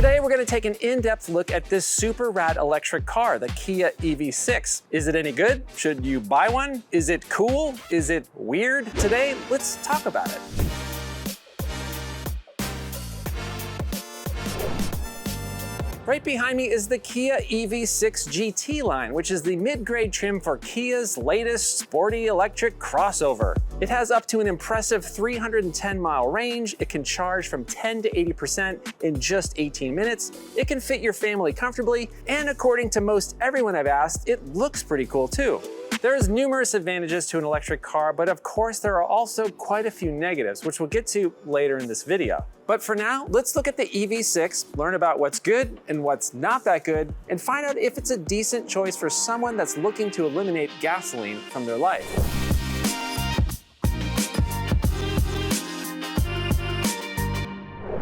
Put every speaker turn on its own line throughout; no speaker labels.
Today, we're going to take an in-depth look at this super rad electric car, the Kia EV6. Is it any good? Should you buy one? Is it cool? Is it weird? Today, let's talk about it. Right behind me is the Kia EV6 GT line, which is the mid-grade trim for Kia's latest sporty electric crossover. It has up to an impressive 310-mile range. It can charge from 10 to 80% in just 18 minutes. It can fit your family comfortably, and according to most everyone I've asked, it looks pretty cool too. There's numerous advantages to an electric car, but of course there are also quite a few negatives, which we'll get to later in this video. But for now, let's look at the EV6, learn about what's good and what's not that good, and find out if it's a decent choice for someone that's looking to eliminate gasoline from their life.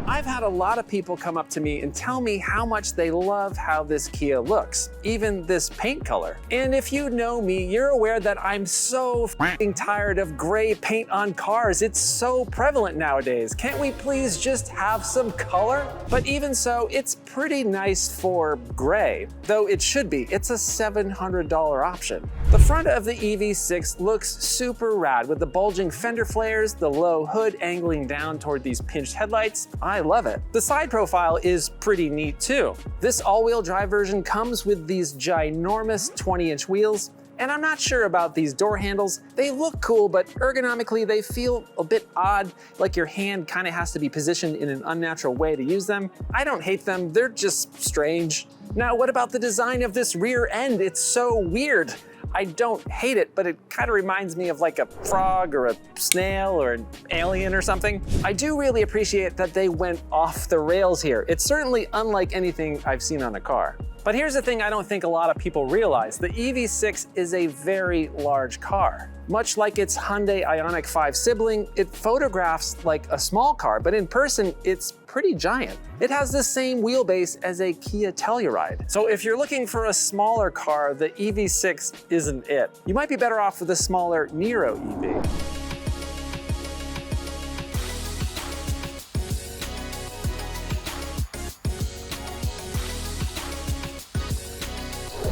I've had a lot of people come up to me and tell me how much they love how this Kia looks, even this paint color. And if you know me, you're aware that I'm so f***ing tired of gray paint on cars. It's so prevalent nowadays. Can't we please just have some color? But even so, it's pretty nice for gray, though it should be. It's a $700 option. The front of the EV6 looks super rad with the bulging fender flares, the low hood angling down toward these pinched headlights. I love it. The side profile is pretty neat too. This all-wheel drive version comes with these ginormous 20-inch wheels, and I'm not sure about these door handles. They look cool, but ergonomically they feel a bit odd, like your hand kind of has to be positioned in an unnatural way to use them. I don't hate them, they're just strange. Now, what about the design of this rear end? It's so weird. I don't hate it, but it kind of reminds me of like a frog or a snail or an alien or something. I do really appreciate that they went off the rails here. It's certainly unlike anything I've seen on a car. But here's the thing I don't think a lot of people realize. The EV6 is a very large car. Much like its Hyundai Ioniq 5 sibling, it photographs like a small car, but in person, it's pretty giant. It has the same wheelbase as a Kia Telluride. So if you're looking for a smaller car, the EV6 isn't it. You might be better off with a smaller Niro EV.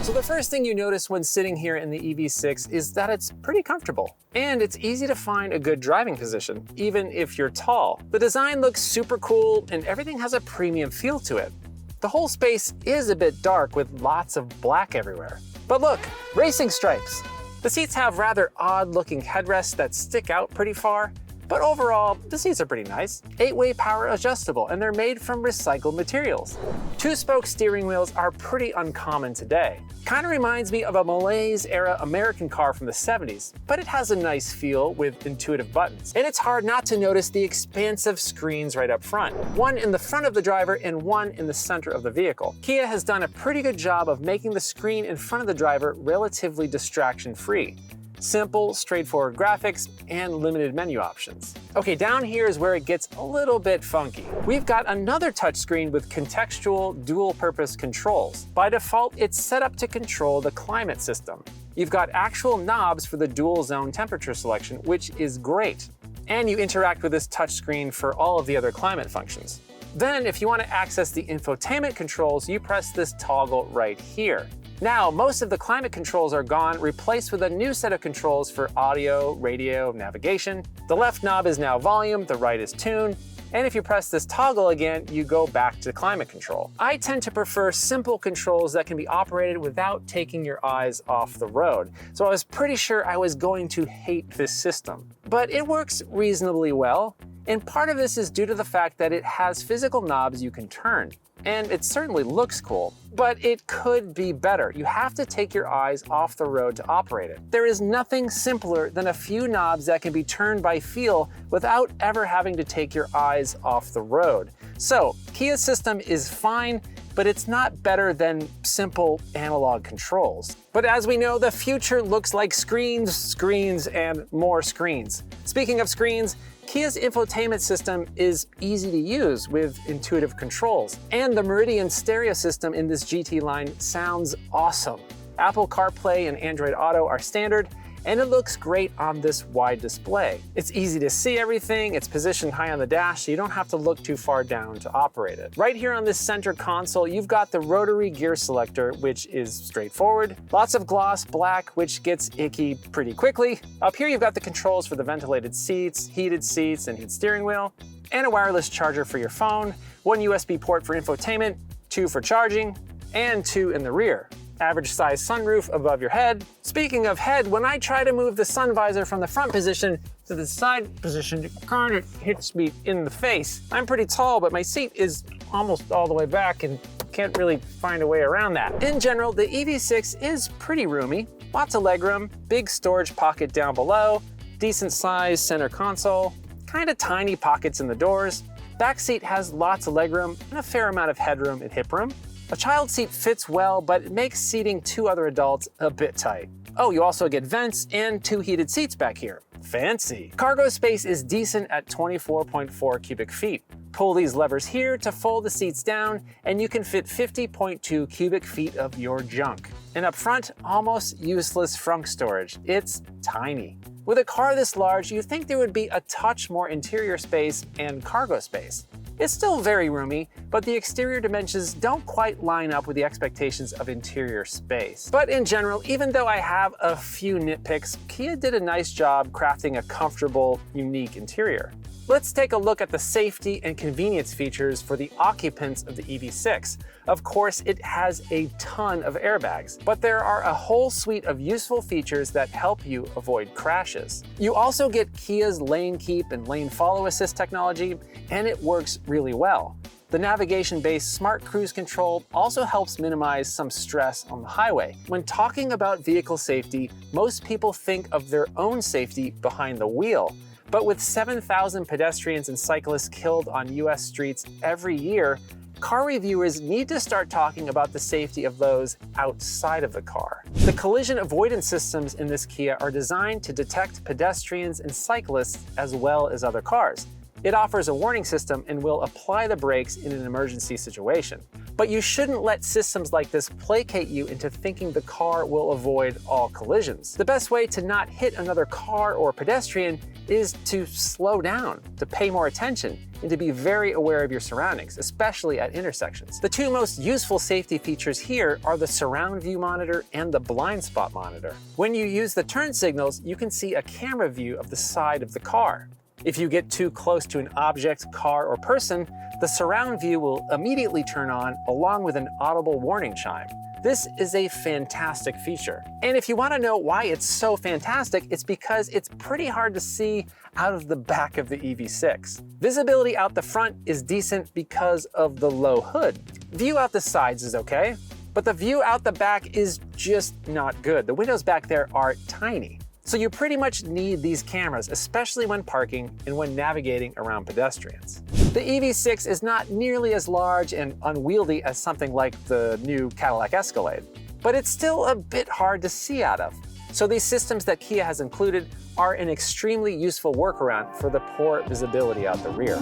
So the first thing you notice when sitting here in the EV6 is that it's pretty comfortable. And it's easy to find a good driving position, even if you're tall. The design looks super cool and everything has a premium feel to it. The whole space is a bit dark with lots of black everywhere. But look, racing stripes. The seats have rather odd-looking headrests that stick out pretty far, but overall, the seats are pretty nice. 8-way power adjustable, and they're made from recycled materials. 2-spoke steering wheels are pretty uncommon today. Kind of reminds me of a Malaise-era American car from the 70s, but it has a nice feel with intuitive buttons. And it's hard not to notice the expansive screens right up front, one in the front of the driver and one in the center of the vehicle. Kia has done a pretty good job of making the screen in front of the driver relatively distraction-free. Simple, straightforward graphics, and limited menu options. Okay, down here is where it gets a little bit funky. We've got another touchscreen with contextual dual-purpose controls. By default, it's set up to control the climate system. You've got actual knobs for the dual-zone temperature selection, which is great. And you interact with this touchscreen for all of the other climate functions. Then, if you want to access the infotainment controls, you press this toggle right here. Now, most of the climate controls are gone, replaced with a new set of controls for audio, radio, navigation. The left knob is now volume, the right is tune, and if you press this toggle again, you go back to climate control. I tend to prefer simple controls that can be operated without taking your eyes off the road, so I was pretty sure I was going to hate this system. But it works reasonably well, and part of this is due to the fact that it has physical knobs you can turn. And it certainly looks cool, but it could be better. You have to take your eyes off the road to operate it. There is nothing simpler than a few knobs that can be turned by feel without ever having to take your eyes off the road. So, Kia's system is fine, but it's not better than simple analog controls. But as we know, the future looks like screens, screens, and more screens. Speaking of screens, Kia's infotainment system is easy to use with intuitive controls, and the Meridian stereo system in this GT line sounds awesome. Apple CarPlay and Android Auto are standard, and it looks great on this wide display. It's easy to see everything, it's positioned high on the dash, so you don't have to look too far down to operate it. Right here on this center console, you've got the rotary gear selector, which is straightforward. Lots of gloss black, which gets icky pretty quickly. Up here, you've got the controls for the ventilated seats, heated seats, and heated steering wheel, and a wireless charger for your phone, one USB port for infotainment, 2 for charging, and 2 in the rear. Average size sunroof above your head. Speaking of head, when I try to move the sun visor from the front position to the side position, it kind of hits me in the face. I'm pretty tall, but my seat is almost all the way back and can't really find a way around that. In general, the EV6 is pretty roomy. Lots of legroom, big storage pocket down below, decent size center console, kind of tiny pockets in the doors. Back seat has lots of legroom and a fair amount of headroom and hip room. A child seat fits well, but it makes seating 2 other adults a bit tight. Oh, you also get vents and 2 heated seats back here. Fancy. Cargo space is decent at 24.4 cubic feet. Pull these levers here to fold the seats down, and you can fit 50.2 cubic feet of your junk. And up front, almost useless frunk storage. It's tiny. With a car this large, you'd think there would be a touch more interior space and cargo space. It's still very roomy, but the exterior dimensions don't quite line up with the expectations of interior space. But in general, even though I have a few nitpicks, Kia did a nice job crafting a comfortable, unique interior. Let's take a look at the safety and convenience features for the occupants of the EV6. Of course, it has a ton of airbags, but there are a whole suite of useful features that help you avoid crashes. You also get Kia's lane keep and lane follow assist technology, and it works really well. The navigation-based smart cruise control also helps minimize some stress on the highway. When talking about vehicle safety, most people think of their own safety behind the wheel. But with 7,000 pedestrians and cyclists killed on US streets every year, car reviewers need to start talking about the safety of those outside of the car. The collision avoidance systems in this Kia are designed to detect pedestrians and cyclists as well as other cars. It offers a warning system and will apply the brakes in an emergency situation. But you shouldn't let systems like this placate you into thinking the car will avoid all collisions. The best way to not hit another car or pedestrian is to slow down, to pay more attention, and to be very aware of your surroundings, especially at intersections. The 2 most useful safety features here are the surround view monitor and the blind spot monitor. When you use the turn signals, you can see a camera view of the side of the car. If you get too close to an object, car, or person, the surround view will immediately turn on along with an audible warning chime. This is a fantastic feature. And if you want to know why it's so fantastic, it's because it's pretty hard to see out of the back of the EV6. Visibility out the front is decent because of the low hood. View out the sides is okay, but the view out the back is just not good. The windows back there are tiny. So you pretty much need these cameras, especially when parking and when navigating around pedestrians. The EV6 is not nearly as large and unwieldy as something like the new Cadillac Escalade, but it's still a bit hard to see out of. So these systems that Kia has included are an extremely useful workaround for the poor visibility out the rear.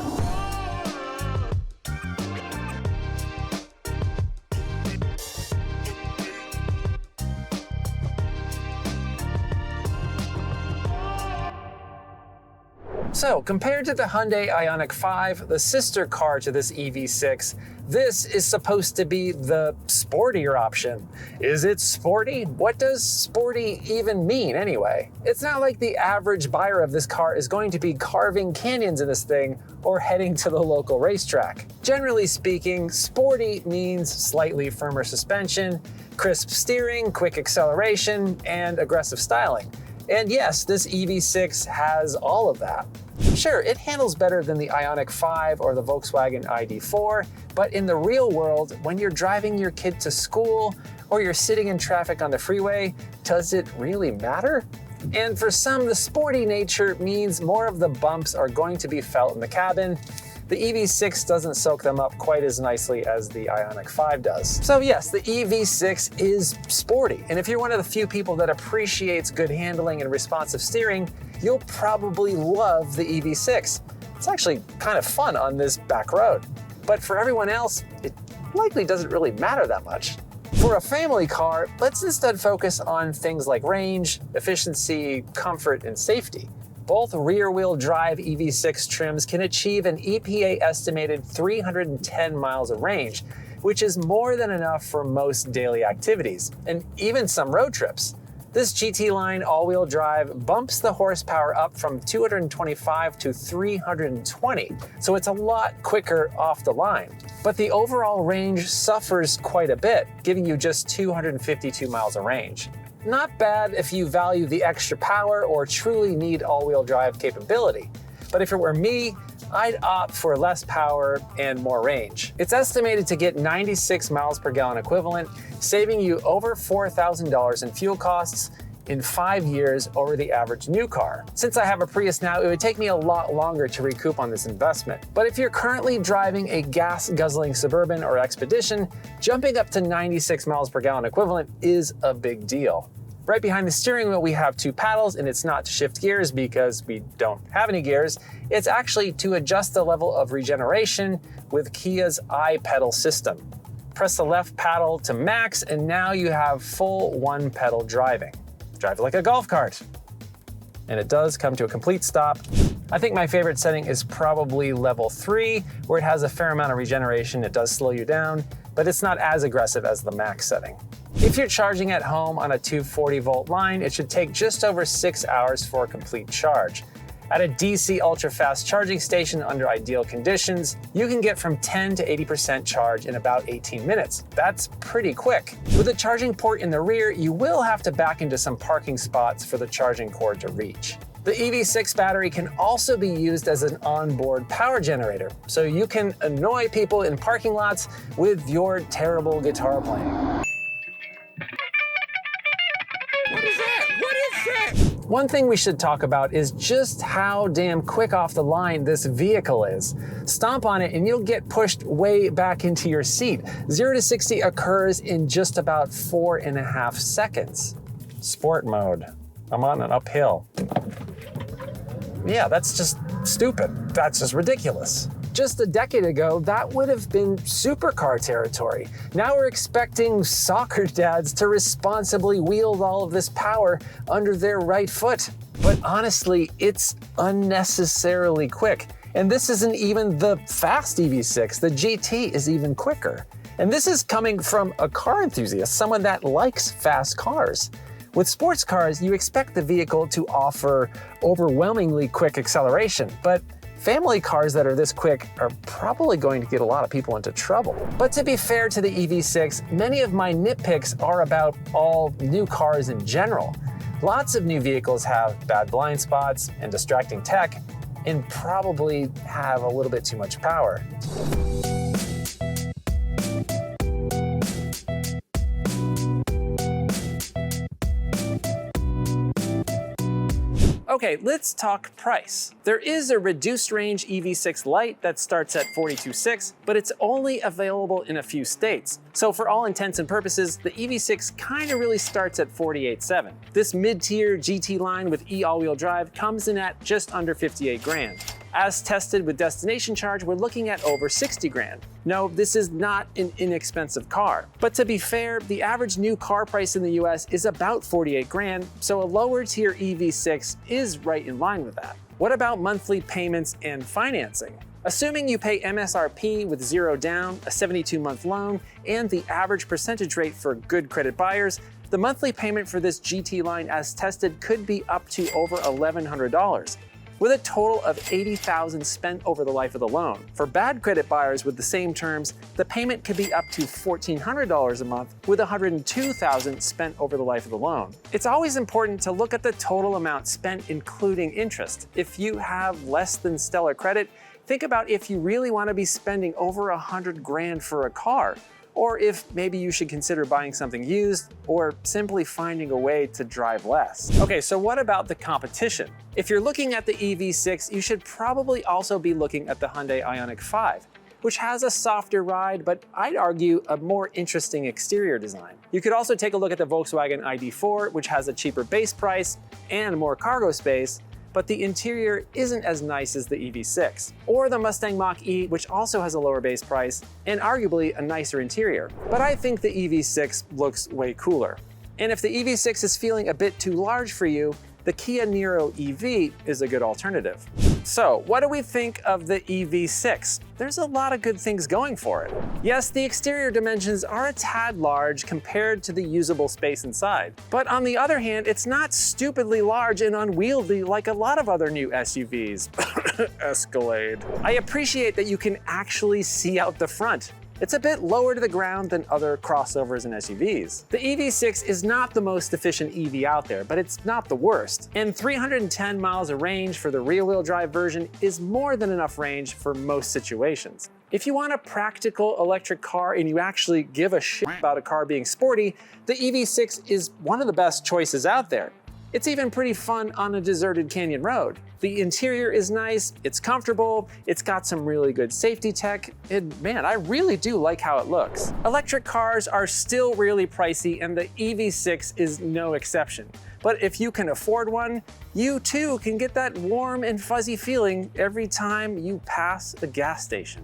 So compared to the Hyundai Ioniq 5, the sister car to this EV6, this is supposed to be the sportier option. Is it sporty? What does sporty even mean anyway? It's not like the average buyer of this car is going to be carving canyons in this thing or heading to the local racetrack. Generally speaking, sporty means slightly firmer suspension, crisp steering, quick acceleration, and aggressive styling. And yes, this EV6 has all of that. Sure, it handles better than the Ioniq 5 or the Volkswagen ID4, but in the real world, when you're driving your kid to school or you're sitting in traffic on the freeway, does it really matter? And for some, the sporty nature means more of the bumps are going to be felt in the cabin. The EV6 doesn't soak them up quite as nicely as the Ioniq 5 does. So yes, the EV6 is sporty, and if you're one of the few people that appreciates good handling and responsive steering, you'll probably love the EV6. It's actually kind of fun on this back road. But for everyone else, it likely doesn't really matter that much. For a family car, let's instead focus on things like range, efficiency, comfort, and safety. Both rear-wheel drive EV6 trims can achieve an EPA-estimated 310 miles of range, which is more than enough for most daily activities, and even some road trips. This GT line all-wheel drive bumps the horsepower up from 225 to 320, so it's a lot quicker off the line. But the overall range suffers quite a bit, giving you just 252 miles of range. Not bad if you value the extra power or truly need all-wheel drive capability. But if it were me, I'd opt for less power and more range. It's estimated to get 96 miles per gallon equivalent, saving you over $4,000 in fuel costs in 5 years over the average new car. Since I have a Prius now, it would take me a lot longer to recoup on this investment. But if you're currently driving a gas-guzzling Suburban or Expedition, jumping up to 96 miles per gallon equivalent is a big deal. Right behind the steering wheel, we have 2 paddles, and it's not to shift gears because we don't have any gears. It's actually to adjust the level of regeneration with Kia's iPedal system. Press the left paddle to max, and now you have full one-pedal driving. Drive it like a golf cart. And it does come to a complete stop. I think my favorite setting is probably level 3, where it has a fair amount of regeneration. It does slow you down, but it's not as aggressive as the max setting. If you're charging at home on a 240-volt line, it should take just over 6 hours for a complete charge. At a DC ultra-fast charging station under ideal conditions, you can get from 10 to 80% charge in about 18 minutes. That's pretty quick. With a charging port in the rear, you will have to back into some parking spots for the charging cord to reach. The EV6 battery can also be used as an onboard power generator, so you can annoy people in parking lots with your terrible guitar playing. One thing we should talk about is just how damn quick off the line this vehicle is. Stomp on it and you'll get pushed way back into your seat. 0 to 60 occurs in just about 4.5 seconds. Sport mode. I'm on an uphill. Yeah, that's just stupid. That's just ridiculous. Just a decade ago, that would have been supercar territory. Now we're expecting soccer dads to responsibly wield all of this power under their right foot. But honestly, it's unnecessarily quick. And this isn't even the fast EV6. The GT is even quicker. And this is coming from a car enthusiast, someone that likes fast cars. With sports cars, you expect the vehicle to offer overwhelmingly quick acceleration, but family cars that are this quick are probably going to get a lot of people into trouble. But to be fair to the EV6, many of my nitpicks are about all new cars in general. Lots of new vehicles have bad blind spots and distracting tech, and probably have a little bit too much power. Okay, let's talk price. There is a reduced range EV6 Lite that starts at $42,600, but it's only available in a few states. So for all intents and purposes, the EV6 kinda really starts at $48,700. This mid-tier GT line with all-wheel drive comes in at just under $58,000. As tested with destination charge, we're looking at over $60,000. No, this is not an inexpensive car. But to be fair, the average new car price in the US is about $48,000, so a lower tier EV6 is right in line with that. What about monthly payments and financing? Assuming you pay MSRP with 0 down, a 72-month loan, and the average percentage rate for good credit buyers, the monthly payment for this GT line as tested could be up to over $1,100. with a total of $80,000 spent over the life of the loan. For bad credit buyers with the same terms, the payment could be up to $1,400 a month with $102,000 spent over the life of the loan. It's always important to look at the total amount spent including interest. If you have less than stellar credit, think about if you really want to be spending over $100,000 for a car, or if maybe you should consider buying something used, or simply finding a way to drive less. Okay, so what about the competition? If you're looking at the EV6, you should probably also be looking at the Hyundai Ioniq 5, which has a softer ride, but I'd argue a more interesting exterior design. You could also take a look at the Volkswagen ID.4, which has a cheaper base price and more cargo space, but the interior isn't as nice as the EV6, or the Mustang Mach-E, which also has a lower base price and arguably a nicer interior. But I think the EV6 looks way cooler. And if the EV6 is feeling a bit too large for you, the Kia Niro EV is a good alternative. So, what do we think of the EV6? There's a lot of good things going for it. Yes, the exterior dimensions are a tad large compared to the usable space inside. But on the other hand, it's not stupidly large and unwieldy like a lot of other new SUVs. Escalade. I appreciate that you can actually see out the front. It's a bit lower to the ground than other crossovers and SUVs. The EV6 is not the most efficient EV out there, but it's not the worst. And 310 miles of range for the rear-wheel drive version is more than enough range for most situations. If you want a practical electric car and you actually give a shit about a car being sporty, the EV6 is one of the best choices out there. It's even pretty fun on a deserted canyon road. The interior is nice, it's comfortable, it's got some really good safety tech, and man, I really do like how it looks. Electric cars are still really pricey and the EV6 is no exception. But if you can afford one, you too can get that warm and fuzzy feeling every time you pass a gas station.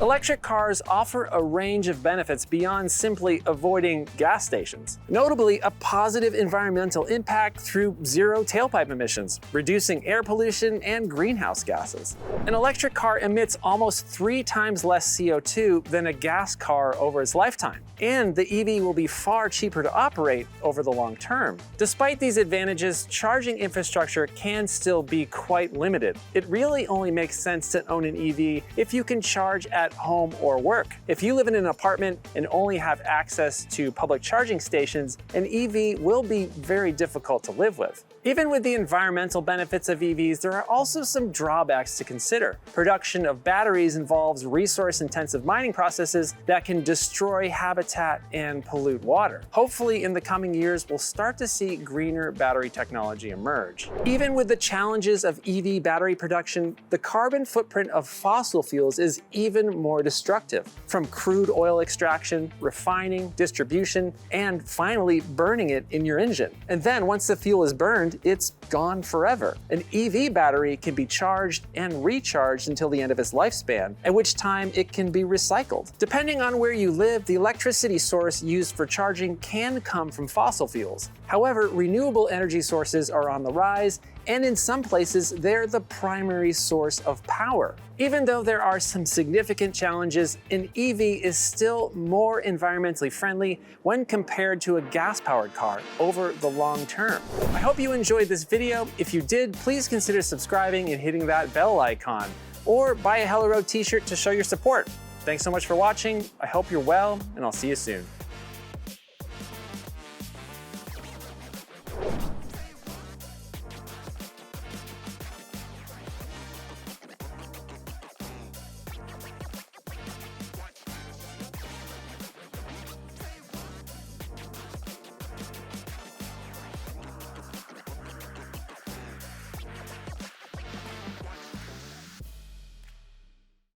Electric cars offer a range of benefits beyond simply avoiding gas stations. Notably, a positive environmental impact through zero tailpipe emissions, reducing air pollution and greenhouse gases. An electric car emits almost 3 times less CO2 than a gas car over its lifetime. And the EV will be far cheaper to operate over the long term. Despite these advantages, charging infrastructure can still be quite limited. It really only makes sense to own an EV if you can charge at home or work. If you live in an apartment and only have access to public charging stations, an EV will be very difficult to live with. Even with the environmental benefits of EVs, there are also some drawbacks to consider. Production of batteries involves resource-intensive mining processes that can destroy habitat and pollute water. Hopefully, in the coming years, we'll start to see greener battery technology emerge. Even with the challenges of EV battery production, the carbon footprint of fossil fuels is even more destructive. From crude oil extraction, refining, distribution, and finally burning it in your engine. And then once the fuel is burned, it's gone forever. An EV battery can be charged and recharged until the end of its lifespan, at which time it can be recycled. Depending on where you live, the electricity source used for charging can come from fossil fuels. However, renewable energy sources are on the rise, and in some places, they're the primary source of power. Even though there are some significant challenges, an EV is still more environmentally friendly when compared to a gas-powered car over the long term. I hope you enjoyed this video. If you did, please consider subscribing and hitting that bell icon, or buy a Hello Road t-shirt to show your support. Thanks so much for watching. I hope you're well, and I'll see you soon.